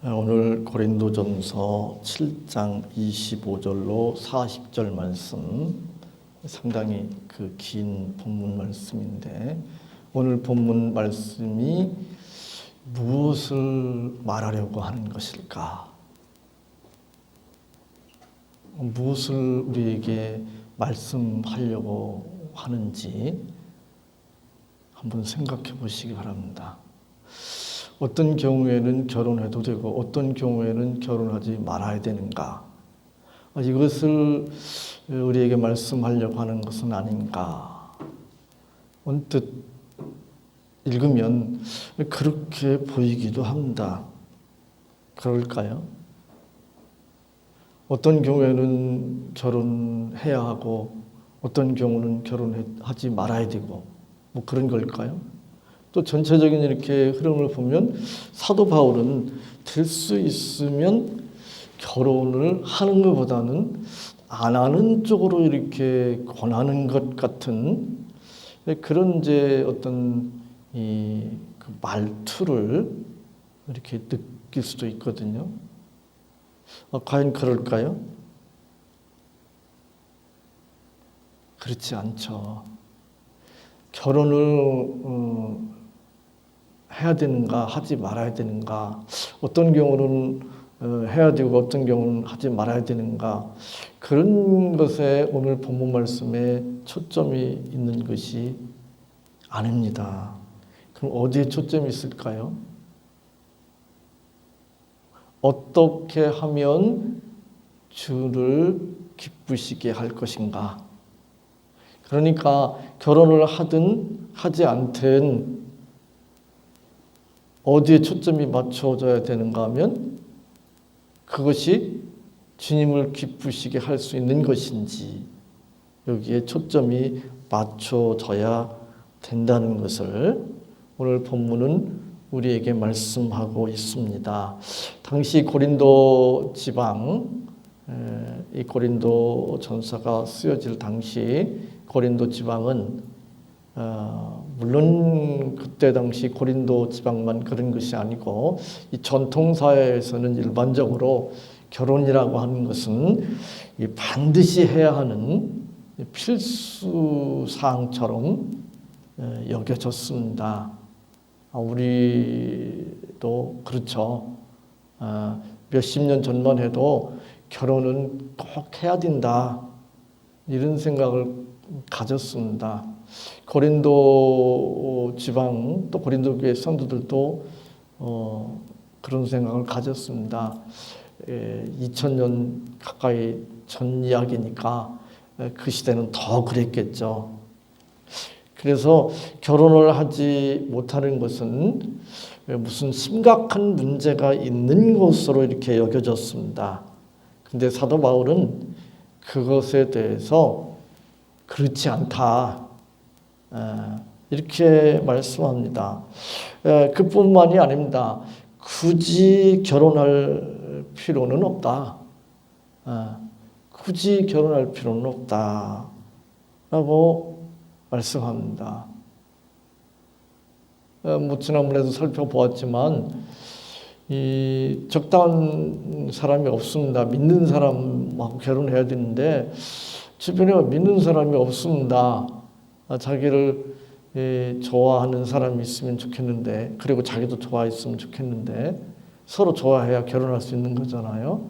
오늘 고린도전서 7장 25절로 40절 말씀, 상당히 긴 본문 말씀인데, 오늘 본문 말씀이 무엇을 말하려고 하는 것일까? 무엇을 우리에게 말씀하려고 하는지 한번 생각해 보시기 바랍니다. 어떤 경우에는 결혼해도 되고 어떤 경우에는 결혼하지 말아야 되는가? 이것을 우리에게 말씀하려고 하는 것은 아닌가? 언뜻 읽으면 그렇게 보이기도 합니다. 그럴까요? 어떤 경우에는 결혼해야 하고 어떤 경우는 결혼하지 말아야 되고 뭐 그런 걸까요? 또 전체적인 이렇게 흐름을 보면 사도 바울은 될 수 있으면 결혼을 하는 것보다는 안 하는 쪽으로 이렇게 권하는 것 같은 그런 어떤 그 말투를 이렇게 느낄 수도 있거든요. 과연 그럴까요? 그렇지 않죠. 결혼을 해야 되는가 하지 말아야 되는가, 어떤 경우는 해야 되고 어떤 경우는 하지 말아야 되는가, 그런 것에 오늘 본문 말씀에 초점이 있는 것이 아닙니다. 그럼 어디에 초점이 있을까요? 어떻게 하면 주를 기쁘시게 할 것인가? 그러니까 결혼을 하든 하지 않든 어디에 초점이 맞춰져야 되는가 하면 그것이 주님을 기쁘시게 할 수 있는 것인지 여기에 초점이 맞춰져야 된다는 것을 오늘 본문은 우리에게 말씀하고 있습니다. 당시 고린도 지방, 이 고린도 전서가 쓰여질 당시 고린도 지방은 물론 그때 당시 고린도 지방만 그런 것이 아니고 이 전통사회에서는 일반적으로 결혼이라고 하는 것은 반드시 해야 하는 필수 사항처럼 여겨졌습니다. 우리도 그렇죠. 몇십 년 전만 해도 결혼은 꼭 해야 된다 이런 생각을 가졌습니다. 고린도 지방 또 고린도 교회 성도들도 그런 생각을 가졌습니다. 2000년 가까이 전 이야기니까 그 시대는 더 그랬겠죠. 그래서 결혼을 하지 못하는 것은 무슨 심각한 문제가 있는 것으로 이렇게 여겨졌습니다. 근데 사도 바울은 그것에 대해서 그렇지 않다 이렇게 말씀합니다. 그뿐만이 아닙니다. 굳이 결혼할 필요는 없다. 굳이 결혼할 필요는 없다라고 말씀합니다. 지난번에도 살펴보았지만 이 적당한 사람이 없습니다. 믿는 사람하고 결혼해야 되는데 주변에 믿는 사람이 없습니다. 자기를 좋아하는 사람이 있으면 좋겠는데, 그리고 자기도 좋아했으면 좋겠는데, 서로 좋아해야 결혼할 수 있는 거잖아요.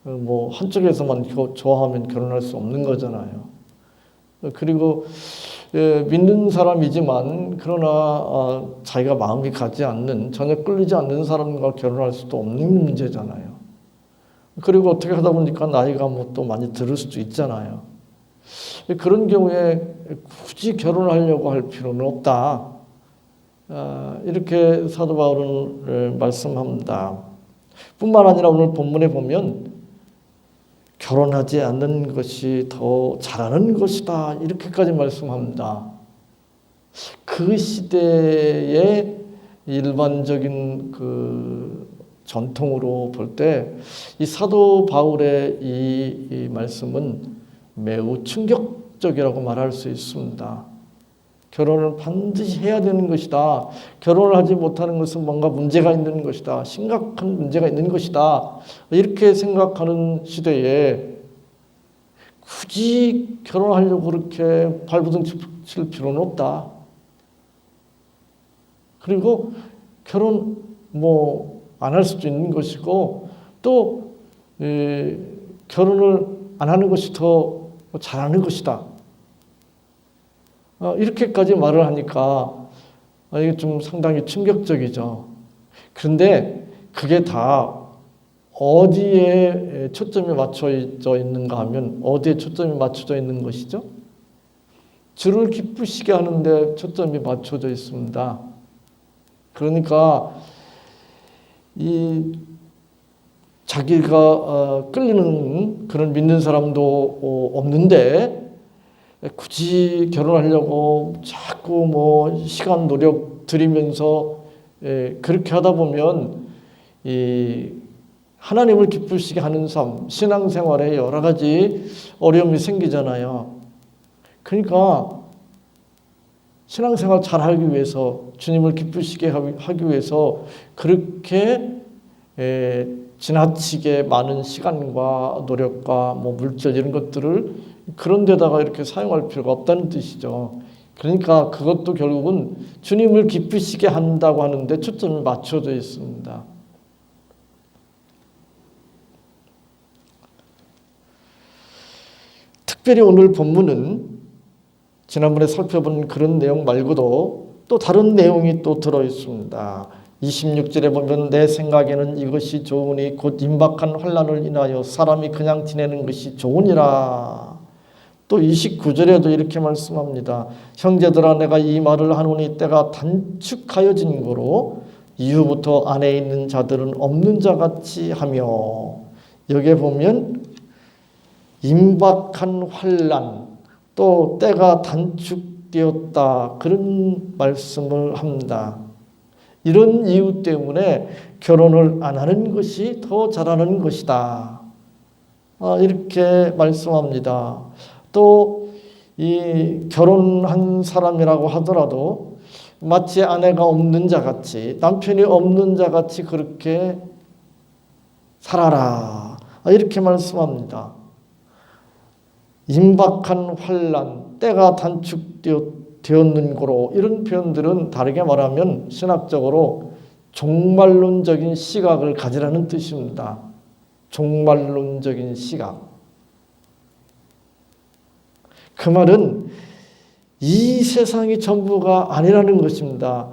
뭐 한쪽에서만 좋아하면 결혼할 수 없는 거잖아요. 그리고 믿는 사람이지만 그러나 자기가 마음이 가지 않는, 전혀 끌리지 않는 사람과 결혼할 수도 없는 문제잖아요. 그리고 어떻게 하다 보니까 나이가 뭐 또 많이 들을 수도 있잖아요. 그런 경우에 굳이 결혼하려고 할 필요는 없다. 이렇게 사도 바울은 말씀합니다. 뿐만 아니라 오늘 본문에 보면 결혼하지 않는 것이 더 잘하는 것이다. 이렇게까지 말씀합니다. 그 시대의 일반적인 그 전통으로 볼 때 이 사도 바울의 이 말씀은 매우 충격적이라고 말할 수 있습니다. 결혼을 반드시 해야 되는 것이다. 결혼을 하지 못하는 것은 뭔가 문제가 있는 것이다. 심각한 문제가 있는 것이다. 이렇게 생각하는 시대에 굳이 결혼하려고 그렇게 발버둥 칠 필요는 없다. 그리고 결혼 안 할 수도 있는 것이고 또 결혼을 안 하는 것이 더 잘하는 것이다. 이렇게까지 말을 하니까 이게 좀 상당히 충격적이죠. 그런데 그게 다 어디에 초점이 맞춰져 있는가 하면 어디에 초점이 맞춰져 있는 것이죠? 주를 기쁘시게 하는데 초점이 맞춰져 있습니다. 그러니까 이 자기가 끌리는 그런 믿는 사람도 없는데 굳이 결혼하려고 자꾸 시간 노력 들이면서 그렇게 하다 보면 이 하나님을 기쁘시게 하는 삶, 신앙생활에 여러 가지 어려움이 생기잖아요. 그러니까 신앙생활 잘하기 위해서 주님을 기쁘시게 하기 위해서 그렇게 지나치게 많은 시간과 노력과 물질 이런 것들을 그런 데다가 이렇게 사용할 필요가 없다는 뜻이죠. 그러니까 그것도 결국은 주님을 기쁘시게 한다고 하는데 초점이 맞춰져 있습니다. 특별히 오늘 본문은 지난번에 살펴본 그런 내용 말고도 또 다른 내용이 또 들어 있습니다. 26절에 보면 내 생각에는 이것이 좋으니 곧 임박한 환난을 인하여 사람이 그냥 지내는 것이 좋으니라. 또 29절에도 이렇게 말씀합니다. 형제들아 내가 이 말을 하노니 때가 단축하여진 거로 이후부터 안에 있는 자들은 없는 자같이 하며, 여기에 보면 임박한 환난 또 때가 단축되었다 그런 말씀을 합니다. 이런 이유 때문에 결혼을 안 하는 것이 더 잘하는 것이다. 이렇게 말씀합니다. 또 이 결혼한 사람이라고 하더라도 마치 아내가 없는 자같이 남편이 없는 자같이 그렇게 살아라. 이렇게 말씀합니다. 임박한 환난, 때가 단축되었는 거로 이런 표현들은 다르게 말하면 신학적으로 종말론적인 시각을 가지라는 뜻입니다. 종말론적인 시각. 그 말은 이 세상이 전부가 아니라는 것입니다.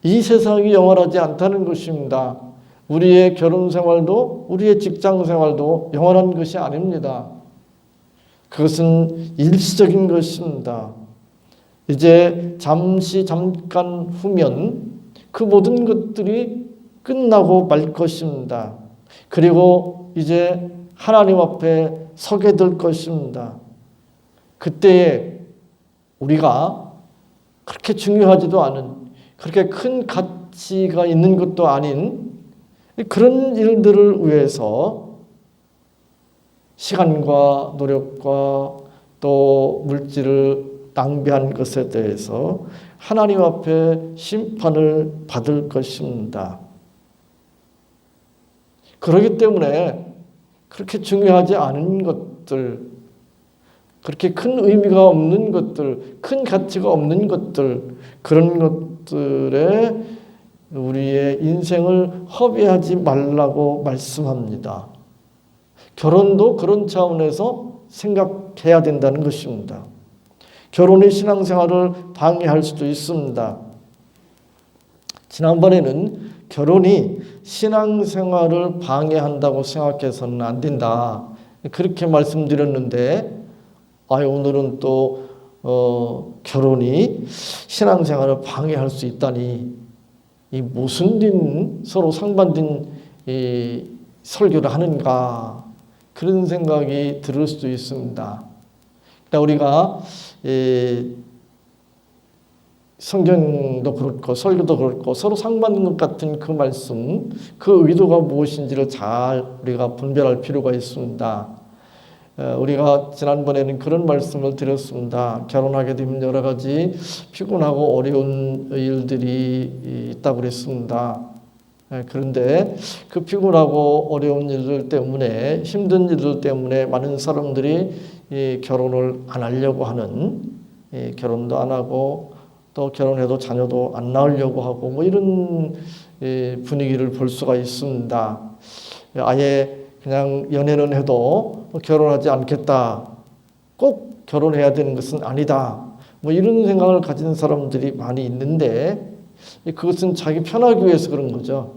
이 세상이 영원하지 않다는 것입니다. 우리의 결혼 생활도 우리의 직장 생활도 영원한 것이 아닙니다. 그것은 일시적인 것입니다. 이제 잠깐 후면 그 모든 것들이 끝나고 말 것입니다. 그리고 이제 하나님 앞에 서게 될 것입니다. 그때에 우리가 그렇게 중요하지도 않은, 그렇게 큰 가치가 있는 것도 아닌 그런 일들을 위해서 시간과 노력과 또 물질을 낭비한 것에 대해서 하나님 앞에 심판을 받을 것입니다. 그렇기 때문에 그렇게 중요하지 않은 것들, 그렇게 큰 의미가 없는 것들, 큰 가치가 없는 것들, 그런 것들에 우리의 인생을 허비하지 말라고 말씀합니다. 결혼도 그런 차원에서 생각해야 된다는 것입니다. 결혼이 신앙생활을 방해할 수도 있습니다. 지난번에는 결혼이 신앙생활을 방해한다고 생각해서는 안 된다. 그렇게 말씀드렸는데 오늘은 또 결혼이 신앙생활을 방해할 수 있다니 이 무슨 서로 상반된 이 설교를 하는가 그런 생각이 들을 수도 있습니다. 그러니까 우리가 성경도 그렇고 설교도 그렇고 서로 상반된 것 같은 그 말씀, 그 의도가 무엇인지를 잘 우리가 분별할 필요가 있습니다. 우리가 지난번에는 그런 말씀을 드렸습니다. 결혼하게 되면 여러 가지 피곤하고 어려운 일들이 있다고 그랬습니다. 그런데 그 피곤하고 어려운 일들 때문에, 힘든 일들 때문에 많은 사람들이 결혼을 안 하려고 하는, 결혼도 안 하고 또 결혼해도 자녀도 안 낳으려고 하고 뭐 이런 분위기를 볼 수가 있습니다. 아예 그냥 연애는 해도 결혼하지 않겠다, 꼭 결혼해야 되는 것은 아니다, 뭐 이런 생각을 가진 사람들이 많이 있는데, 그것은 자기 편하기 위해서 그런 거죠.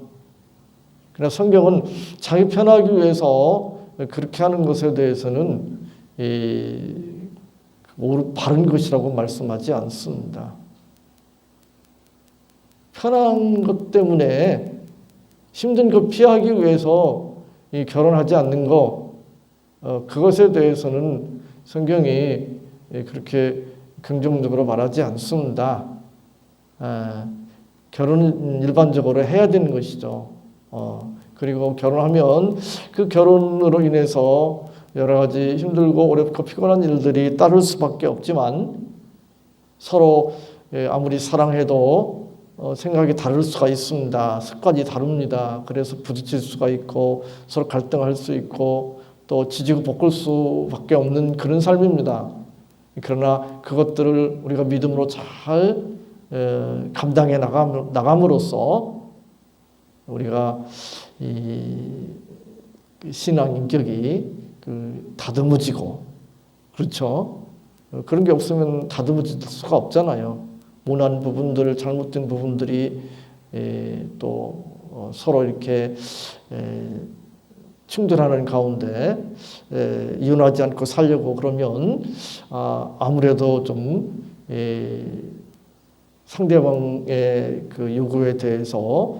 그러나 성경은 자기 편하기 위해서 그렇게 하는 것에 대해서는 바른 것이라고 말씀하지 않습니다. 편한 것 때문에 힘든 것 피하기 위해서 결혼하지 않는 것, 그것에 대해서는 성경이 그렇게 긍정적으로 말하지 않습니다. 결혼은 일반적으로 해야 되는 것이죠. 그리고 결혼하면 그 결혼으로 인해서 여러 가지 힘들고 어렵고 피곤한 일들이 따를 수밖에 없지만, 서로 아무리 사랑해도 생각이 다를 수가 있습니다. 습관이 다릅니다. 그래서 부딪힐 수가 있고 서로 갈등할 수 있고 또 지지고 볶을 수밖에 없는 그런 삶입니다. 그러나 그것들을 우리가 믿음으로 잘 감당해 나감으로써 우리가 이 신앙 인격이 다듬어지고, 그렇죠? 그런 게 없으면 다듬어질 수가 없잖아요. 모난 부분들, 잘못된 부분들이 또 서로 이렇게 충돌하는 가운데 이혼하지 않고 살려고 그러면 아무래도 좀 상대방의 그 요구에 대해서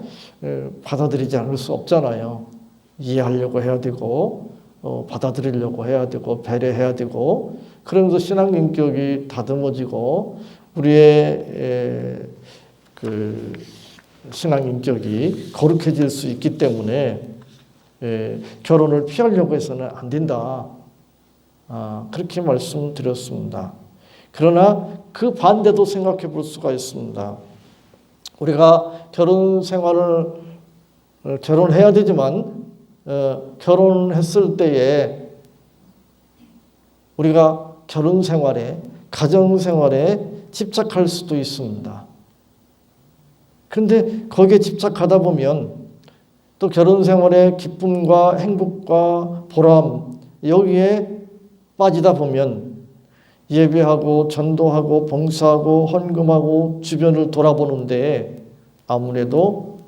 받아들이지 않을 수 없잖아요. 이해하려고 해야 되고 받아들이려고 해야 되고 배려해야 되고, 그러면서 신앙 인격이 다듬어지고 우리의 그 신앙 인격이 거룩해질 수 있기 때문에 결혼을 피하려고 해서는 안 된다, 그렇게 말씀드렸습니다. 그러나 그 반대도 생각해 볼 수가 있습니다. 우리가 결혼 생활을 결혼해야 되지만 결혼했을 때에 우리가 결혼 생활에, 가정 생활에 집착할 수도 있습니다. 그런데 거기에 집착하다 보면 또 결혼 생활의 기쁨과 행복과 보람, 여기에 빠지다 보면 예배하고 전도하고 봉사하고 헌금하고 주변을 돌아보는데 아무래도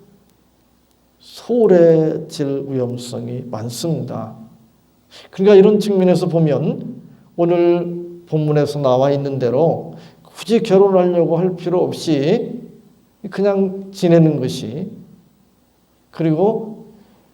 소홀해질 위험성이 많습니다. 그러니까 이런 측면에서 보면 오늘 본문에서 나와 있는 대로 굳이 결혼하려고 할 필요 없이 그냥 지내는 것이, 그리고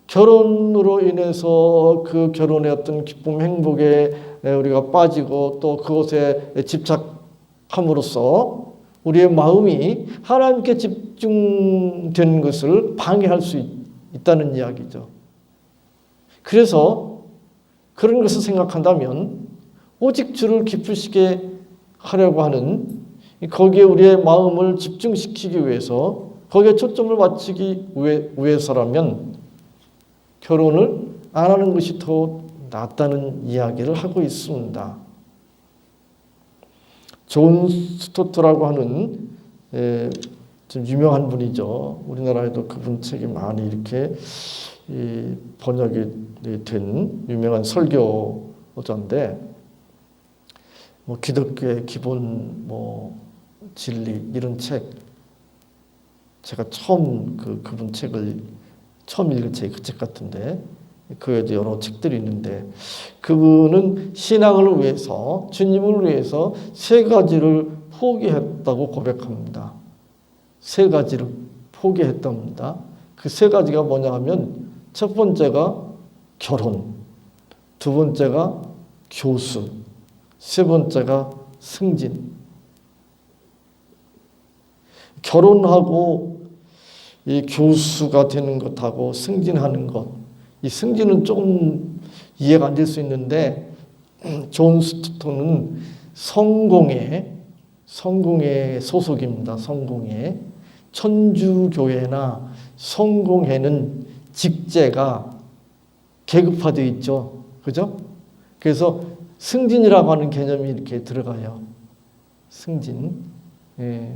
결혼으로 인해서 그 결혼의 어떤 기쁨, 행복에 우리가 빠지고 또 그것에 집착함으로써 우리의 마음이 하나님께 집중되는 것을 방해할 수 있다는 이야기죠. 그래서 그런 것을 생각한다면 오직 주를 기쁘시게 하려고 하는, 거기에 우리의 마음을 집중시키기 위해서, 거기에 초점을 맞추기 위해서라면 결혼을 안 하는 것이 더 낫다는 이야기를 하고 있습니다. 존 스토트라고 하는 좀 유명한 분이죠. 우리나라에도 그분 책이 많이 이렇게 번역이 된 유명한 설교자인데, 뭐 기독교의 기본 진리 이런 책, 제가 처음 그분 책을 처음 읽은 책이 그 책 같은데, 그 외에도 여러 책들이 있는데, 그분은 신앙을 위해서, 주님을 위해서 3가지를 포기했다고 고백합니다. 3가지를 포기했답니다. 그 3가지가 뭐냐 하면, 첫 번째가 결혼, 두 번째가 교수, 세 번째가 승진. 결혼하고 이 교수가 되는 것하고 승진하는 것, 이 승진은 조금 이해가 안 될 수 있는데 존 스토는 성공회 소속입니다. 성공회. 천주교회나 성공회는 직제가 계급화되어 있죠. 그죠? 그래서 승진이라고 하는 개념이 이렇게 들어가요. 승진. 예.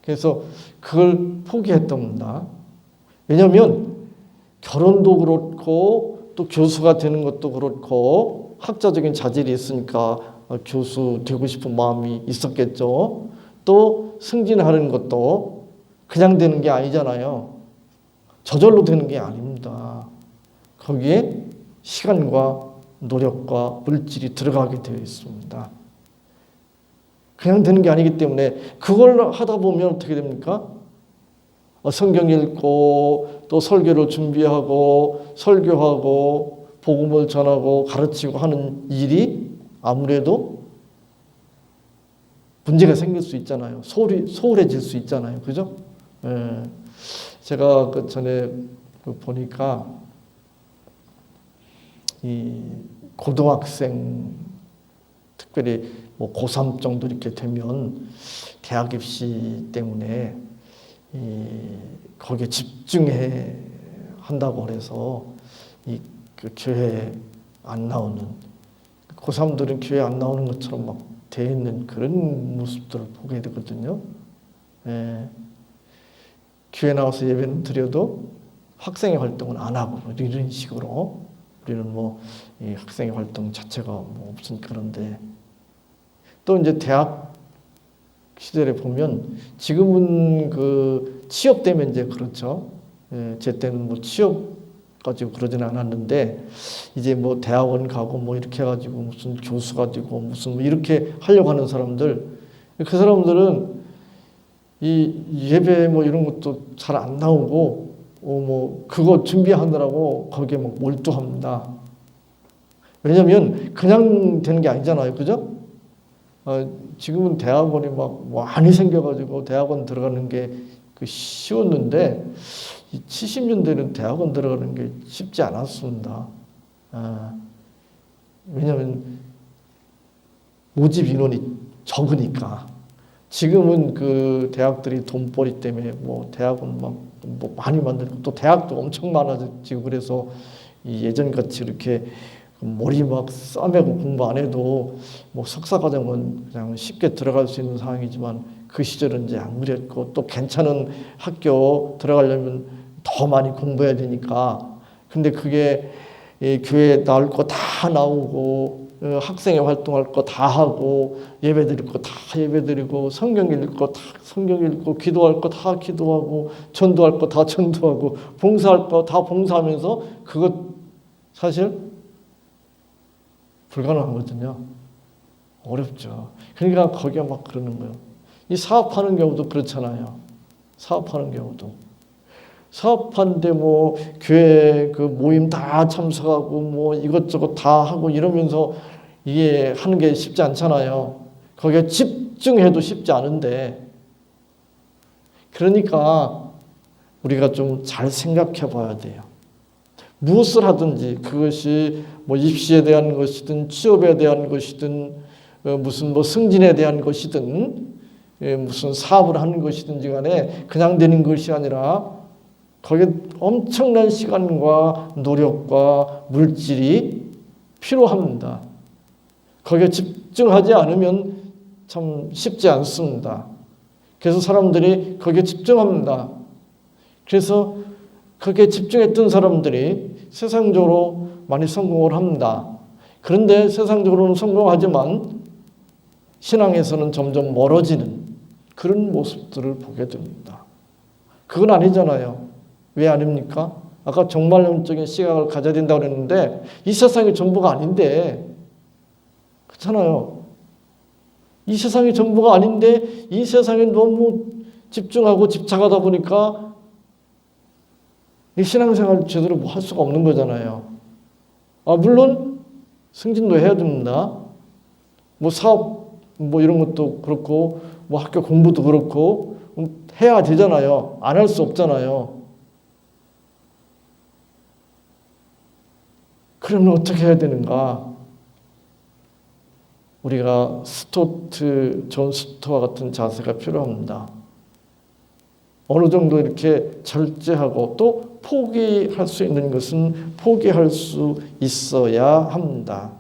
그래서 그걸 포기했답니다. 왜냐하면 결혼도 그렇고 또 교수가 되는 것도 그렇고 학자적인 자질이 있으니까 교수 되고 싶은 마음이 있었겠죠. 또 승진하는 것도 그냥 되는 게 아니잖아요. 저절로 되는 게 아닙니다. 거기에 시간과 노력과 물질이 들어가게 되어 있습니다. 그냥 되는 게 아니기 때문에 그걸 하다 보면 어떻게 됩니까? 성경 읽고 또 설교를 준비하고 설교하고 복음을 전하고 가르치고 하는 일이 아무래도 문제가 생길 수 있잖아요. 소홀해질 수 있잖아요. 그죠? 예. 제가 그 전에 보니까 이 고등학생 특별히 뭐 고3 정도 이렇게 되면 대학 입시 때문에 거기에 집중해 한다고 그래서 그 교회 안 나오는 고3들은 교회 안 나오는 것처럼 막 돼 있는 그런 모습들을 보게 되거든요. 예. 교회 나와서 예배는 드려도 학생의 활동은 안 하고 이런 식으로 우리는 뭐 이 학생의 활동 자체가 뭐 없으니까. 그런데 또 이제 대학 시절에 보면 지금은 그 취업되면 이제 그렇죠. 예, 제 때는 뭐 취업 가지고 그러지는 않았는데 이제 뭐 대학원 가고 뭐 이렇게 해가지고 무슨 교수가 되고 무슨 뭐 이렇게 하려고 하는 사람들, 그 사람들은 이 예배 뭐 이런 것도 잘 안 나오고 뭐 그거 준비하느라고 거기에 막 몰두합니다. 왜냐하면 그냥 되는 게 아니잖아요, 그죠? 지금은 대학원이 막 많이 생겨가지고 대학원 들어가는 게 쉬웠는데 이 70년대는 대학원 들어가는 게 쉽지 않았습니다. 왜냐하면 모집 인원이 적으니까. 지금은 그 대학들이 돈벌이 때문에 뭐 대학원 뭐 많이 만들고 또 대학도 엄청 많아지고 그래서 예전같이 이렇게 머리 막 싸매고 공부 안 해도 뭐 석사 과정은 그냥 쉽게 들어갈 수 있는 상황이지만 그 시절은 이제 안 그랬고 또 괜찮은 학교 들어가려면 더 많이 공부해야 되니까. 근데 그게 교회에 나올 거 다 나오고 학생회 활동할 거 다 하고 예배 드릴 거 다 예배 드리고 성경 읽을 거 다 성경 읽고 기도할 거 다 기도하고 전도할 거 다 전도하고 봉사할 거 다 봉사하면서 그것 사실 불가능하거든요. 어렵죠. 그러니까 거기에 막 그러는 거예요. 이 사업하는 경우도 그렇잖아요. 사업하는 경우도. 사업하는데 뭐 교회 그 모임 다 참석하고 뭐 이것저것 다 하고 이러면서 이게 하는 게 쉽지 않잖아요. 거기에 집중해도 쉽지 않은데. 그러니까 우리가 좀 잘 생각해 봐야 돼요. 무엇을 하든지 그것이 뭐 입시에 대한 것이든 취업에 대한 것이든 무슨 뭐 승진에 대한 것이든 무슨 사업을 하는 것이든지 간에 그냥 되는 것이 아니라 거기에 엄청난 시간과 노력과 물질이 필요합니다. 거기에 집중하지 않으면 참 쉽지 않습니다. 그래서 사람들이 거기에 집중합니다. 그래서 거기에 집중했던 사람들이 세상적으로 많이 성공을 합니다. 그런데 세상적으로는 성공하지만 신앙에서는 점점 멀어지는 그런 모습들을 보게 됩니다. 그건 아니잖아요. 왜 아닙니까? 아까 종말론적인 시각을 가져야 된다고 그랬는데 이 세상이 전부가 아닌데 그렇잖아요. 이 세상이 전부가 아닌데 이 세상에 너무 집중하고 집착하다 보니까 이 신앙생활 제대로 뭐 할 수가 없는 거잖아요. 물론 승진도 해야 됩니다. 뭐 사업 뭐 이런 것도 그렇고 뭐 학교 공부도 그렇고 해야 되잖아요. 안 할 수 없잖아요. 그러면 어떻게 해야 되는가? 우리가 존 스토와 같은 자세가 필요합니다. 어느 정도 이렇게 절제하고 또 포기할 수 있는 것은 포기할 수 있어야 합니다.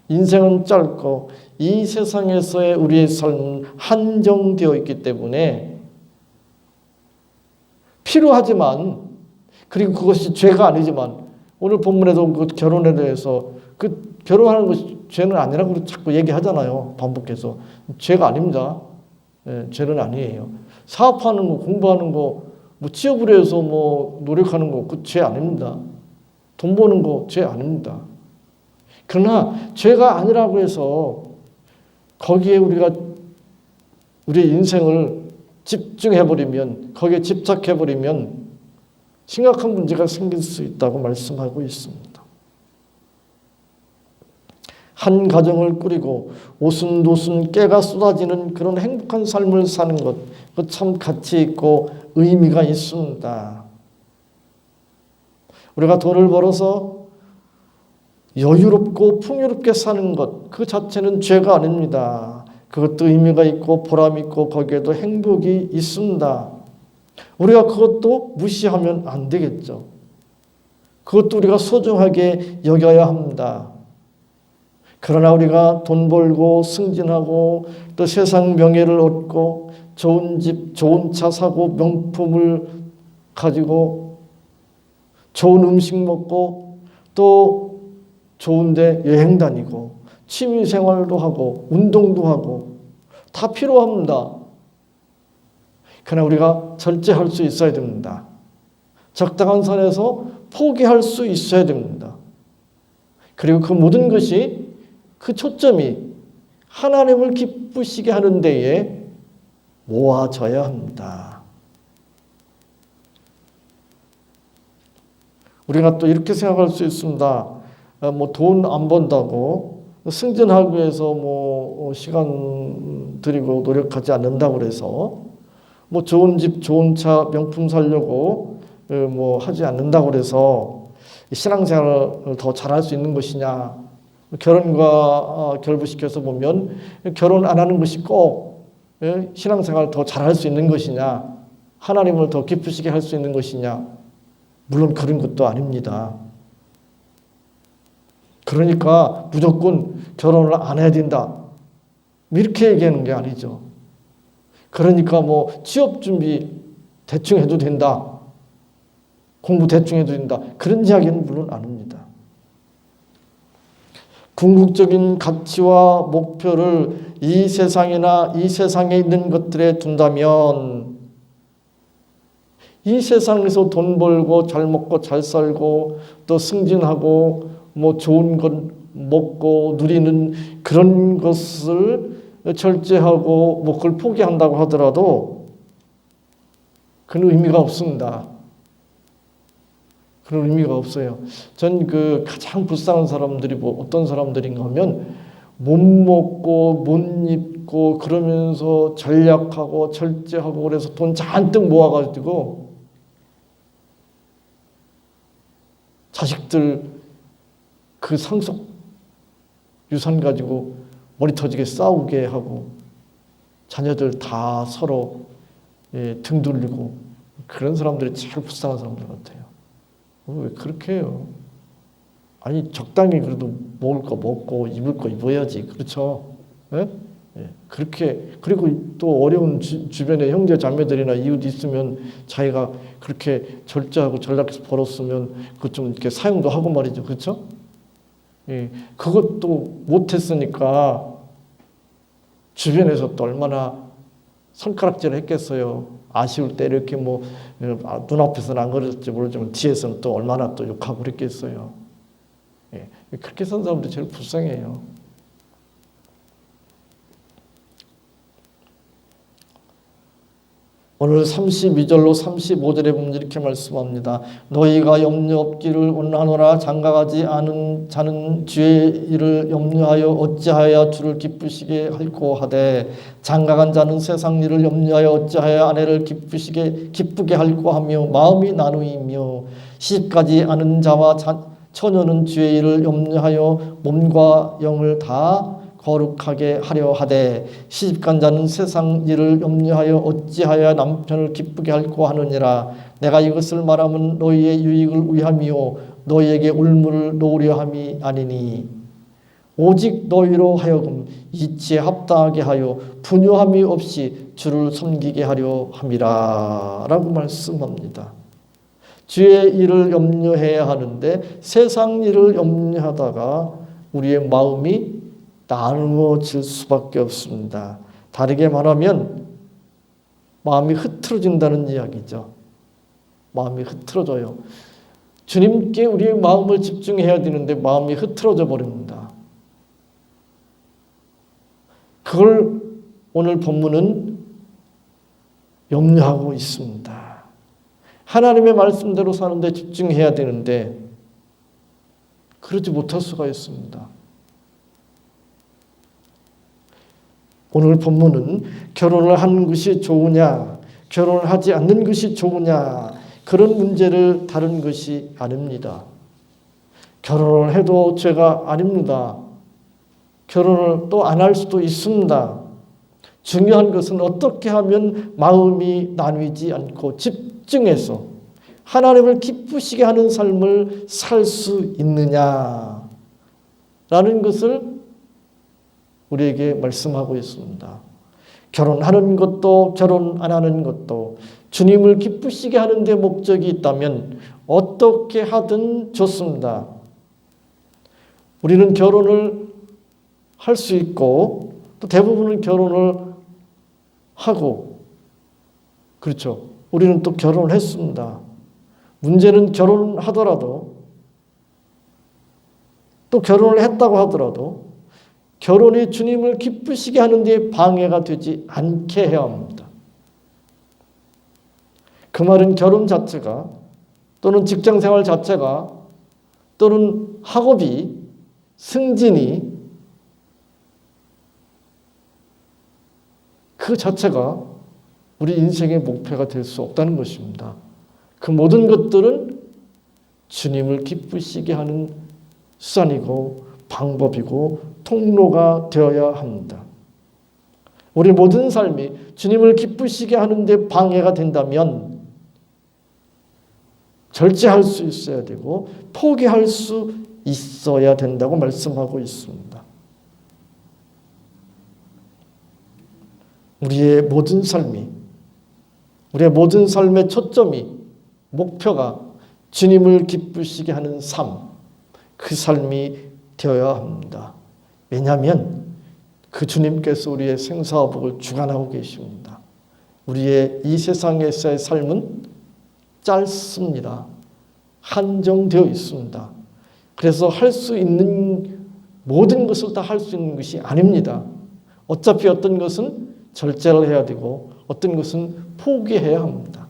인생은 짧고 이 세상에서의 우리의 삶은 한정되어 있기 때문에 필요하지만, 그리고 그것이 죄가 아니지만, 오늘 본문에도 그 결혼에 대해서 그 결혼하는 것이 죄는 아니라고 자꾸 얘기하잖아요. 반복해서. 죄가 아닙니다. 죄는 아니에요. 사업하는 거, 공부하는 거, 뭐 취업을 해서 뭐 노력하는 거, 그 죄 아닙니다. 돈 버는 거 죄 아닙니다. 그러나 죄가 아니라고 해서 거기에 우리가 우리의 인생을 집중해버리면, 거기에 집착해버리면 심각한 문제가 생길 수 있다고 말씀하고 있습니다. 한 가정을 꾸리고 오순도순 깨가 쏟아지는 그런 행복한 삶을 사는 것, 그 참 가치 있고 의미가 있습니다. 우리가 돈을 벌어서 여유롭고 풍요롭게 사는 것, 그 자체는 죄가 아닙니다. 그것도 의미가 있고 보람 있고 거기에도 행복이 있습니다. 우리가 그것도 무시하면 안 되겠죠. 그것도 우리가 소중하게 여겨야 합니다. 그러나 우리가 돈 벌고 승진하고 또 세상 명예를 얻고 좋은 집, 좋은 차 사고 명품을 가지고 좋은 음식 먹고 또 좋은 데 여행 다니고 취미 생활도 하고 운동도 하고 다 필요합니다. 그러나 우리가 절제할 수 있어야 됩니다. 적당한 선에서 포기할 수 있어야 됩니다. 그리고 그 모든 것이, 그 초점이 하나님을 기쁘시게 하는 데에 모아져야 합니다. 우리가 또 이렇게 생각할 수 있습니다. 뭐 돈 안 번다고 승진하기 위해서 뭐 시간 들이고 노력하지 않는다고 그래서 뭐 좋은 집, 좋은 차, 명품 살려고 뭐 하지 않는다고 그래서 신앙생활을 더 잘할 수 있는 것이냐? 결혼과 결부시켜서 보면 결혼 안 하는 것이 꼭 신앙생활을 더 잘할 수 있는 것이냐? 하나님을 더 기쁘시게 할 수 있는 것이냐? 물론 그런 것도 아닙니다. 그러니까 무조건 결혼을 안 해야 된다, 이렇게 얘기하는 게 아니죠. 그러니까 뭐 취업 준비 대충 해도 된다, 공부 대충 해도 된다, 그런 이야기는 물론 아닙니다. 궁극적인 가치와 목표를 이 세상이나 이 세상에 있는 것들에 둔다면 이 세상에서 돈 벌고 잘 먹고 잘 살고 또 승진하고 뭐 좋은 것 먹고 누리는 그런 것을 절제하고 뭐 그걸 포기한다고 하더라도 그런 의미가 없습니다. 그런 의미가 없어요. 전 그 가장 불쌍한 사람들이 뭐 어떤 사람들인가 하면 못 먹고 못 입고 그러면서 전략하고 절제하고 그래서 돈 잔뜩 모아가지고 자식들 그 상속 유산 가지고 머리 터지게 싸우게 하고 자녀들 다 서로 등 돌리고 그런 사람들이 제일 불쌍한 사람들 같아요. 왜 그렇게 해요? 아니 적당히 그래도 먹을 거 먹고 입을 거 입어야지, 그렇죠? 예? 예. 그렇게, 그리고 또 어려운 주변에 형제 자매들이나 이웃 있으면 자기가 그렇게 절제하고 전략해서 벌었으면 그것 좀 이렇게 사용도 하고 말이죠, 그렇죠? 예. 그것도 못했으니까 주변에서 또 얼마나 손가락질을 했겠어요. 아쉬울 때 이렇게 뭐 눈앞에서는 안 그랬을지 모르지만 뒤에서는 또 얼마나 또 욕하고 그랬겠어요. 예. 그렇게 산 사람들이 제일 불쌍해요. 오늘 32절로 35절에 보면 이렇게 말씀합니다. 너희가 염려 없기를 원하노라. 장가가지 않은 자는 주의 일을 염려하여 어찌하여 주를 기쁘시게 할꼬 하되 장가간 자는 세상 일을 염려하여 어찌하여 아내를 기쁘게 할꼬 하며 마음이 나누이며 시집가지 않은 자와 처녀는 주의 일을 염려하여 몸과 영을 다 거룩하게 하려 하되 시집간 자는 세상 일을 염려하여 어찌하여 남편을 기쁘게 할꼬 하느니라. 내가 이것을 말하면 너희의 유익을 위함이요 너희에게 울물을 놓으려 함이 아니니 오직 너희로 하여금 이치에 합당하게 하여 분요함이 없이 주를 섬기게 하려 함이라 라고 말씀합니다. 주의 일을 염려해야 하는데 세상 일을 염려하다가 우리의 마음이 나누어질 수밖에 없습니다. 다르게 말하면 마음이 흐트러진다는 이야기죠. 마음이 흐트러져요. 주님께 우리의 마음을 집중해야 되는데 마음이 흐트러져 버립니다. 그걸 오늘 본문은 염려하고 있습니다. 하나님의 말씀대로 사는데 집중해야 되는데 그러지 못할 수가 있습니다. 오늘 본문은 결혼을 하는 것이 좋으냐, 결혼을 하지 않는 것이 좋으냐 그런 문제를 다룬 것이 아닙니다. 결혼을 해도 죄가 아닙니다. 결혼을 또 안 할 수도 있습니다. 중요한 것은 어떻게 하면 마음이 나뉘지 않고 집중해서 하나님을 기쁘시게 하는 삶을 살 수 있느냐라는 것을 우리에게 말씀하고 있습니다. 결혼하는 것도 결혼 안 하는 것도 주님을 기쁘시게 하는 데 목적이 있다면 어떻게 하든 좋습니다. 우리는 결혼을 할 수 있고 또 대부분은 결혼을 하고 그렇죠. 우리는 또 결혼을 했습니다. 문제는 결혼하더라도 또 결혼을 했다고 하더라도 결혼이 주님을 기쁘시게 하는 데 방해가 되지 않게 해야 합니다. 그 말은 결혼 자체가 또는 직장생활 자체가 또는 학업이 승진이 그 자체가 우리 인생의 목표가 될 수 없다는 것입니다. 그 모든 것들은 주님을 기쁘시게 하는 수단이고 방법이고 통로가 되어야 합니다. 우리 모든 삶이 주님을 기쁘시게 하는데 방해가 된다면 절제할 수 있어야 되고 포기할 수 있어야 된다고 말씀하고 있습니다. 우리의 모든 삶의 초점이 목표가 주님을 기쁘시게 하는 삶, 그 삶이 되어야 합니다. 왜냐하면 그 주님께서 우리의 생사화복을 주관하고 계십니다. 우리의 이 세상에서의 삶은 짧습니다. 한정되어 있습니다. 그래서 할 수 있는 모든 것을 다 할 수 있는 것이 아닙니다. 어차피 어떤 것은 절제를 해야 되고 어떤 것은 포기해야 합니다.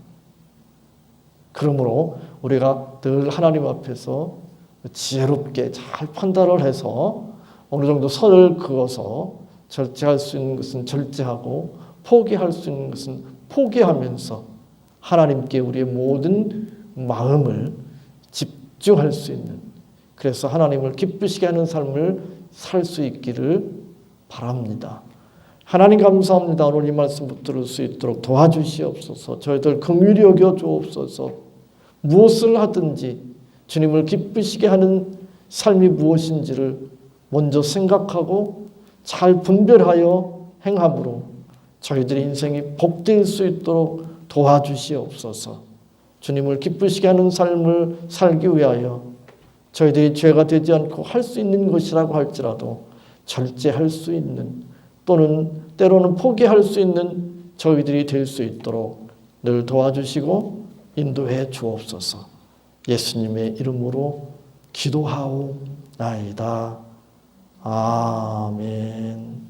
그러므로 우리가 늘 하나님 앞에서 지혜롭게 잘 판단을 해서 어느 정도 선을 그어서 절제할 수 있는 것은 절제하고 포기할 수 있는 것은 포기하면서 하나님께 우리의 모든 마음을 집중할 수 있는, 그래서 하나님을 기쁘시게 하는 삶을 살 수 있기를 바랍니다. 하나님 감사합니다. 오늘 이 말씀 붙들을 수 있도록 도와주시옵소서. 저희들 긍휼히 여겨 주옵소서. 무엇을 하든지 주님을 기쁘시게 하는 삶이 무엇인지를 먼저 생각하고 잘 분별하여 행함으로 저희들의 인생이 복될 수 있도록 도와주시옵소서. 주님을 기쁘시게 하는 삶을 살기 위하여 저희들이 죄가 되지 않고 할 수 있는 것이라고 할지라도 절제할 수 있는, 또는 때로는 포기할 수 있는 저희들이 될 수 있도록 늘 도와주시고 인도해 주옵소서. 예수님의 이름으로 기도하옵나이다. 아멘.